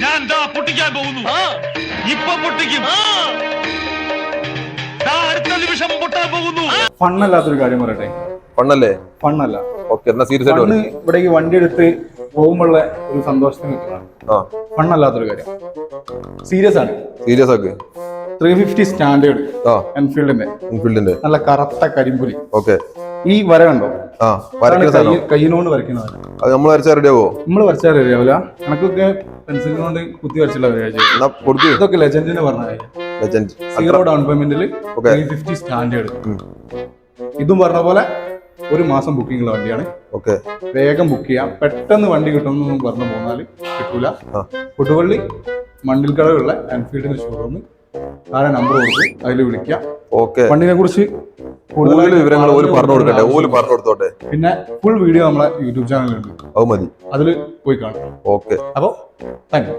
ഞാൻ പൊട്ടിക്കാൻ പോകുന്നു. ഇപ്പൊ പൊട്ടിക്കും. അടുത്ത നിമിഷം പൊട്ടാൻ പോകുന്നു. ഫണ്ണല്ലാത്തൊരു കാര്യം പറയട്ടെ. ഫണ്ണല്ലേ? ഫണ്ണല്ല. ഓക്കെ, എന്നാ സീരിയസ് ആയിട്ട് ഫണ്ണ് ഇവിടേക്ക് വണ്ടി എടുത്ത് പോകുമ്പോഴുള്ള ഒരു സന്തോഷത്തിന് കിട്ടുന്നതാണ്. ഫണ്ണല്ലാത്തൊരു കാര്യം. സീരിയസ് ആണ്. സീരിയസ് ആക്ക്. 350 സ്റ്റാൻഡേർഡ് എൻഫീൽഡിന്റെ നല്ല കറുത്ത കരിമ്പുലി. ഓക്കെ, ഈ വര കണ്ടോ? കയ്യിനോണ്ട് വരയ്ക്കുന്ന വര. അത് നമ്മൾ വരച്ചാൽ റെഡി ആവോ? നമ്മൾ വരച്ചാൽ റെഡി ആവില്ല. കണക്കൊക്കെ പെൻസിലിനോണ്ട് കുത്തി വരച്ചുള്ള ഇതൊക്കെ ലെജൻഡിന് പറഞ്ഞ സീറോ ഡൗൺ പേയ്മെന്റിൽ 350 സ്റ്റാൻഡേർഡ്. ഇതും പറഞ്ഞ പോലെ ഒരു മാസം ബുക്കിംഗ് ഉള്ള വണ്ടിയാണ്. വേഗം ബുക്ക് ചെയ്യാം. പെട്ടെന്ന് വണ്ടി കിട്ടുമെന്ന് പറഞ്ഞു പോന്നാല് കിട്ടൂല. കൊടുവള്ളി മണ്ടിൽക്കടവുള്ള എൻഫീൽഡിന്റെ ഷോറൂം താഴെ നമ്പർ കൊടുക്കും, അതിൽ വിളിക്കാം. വണ്ടിനെ കുറിച്ച് കൂടുതൽ വിവരങ്ങൾ കൊടുത്തോട്ടെ. പിന്നെ ഫുൾ വീഡിയോ നമ്മളെ യൂട്യൂബ് ചാനലുണ്ട്, അത് മതി, അതിൽ പോയി കാണാം. അപ്പോ താങ്ക് യു.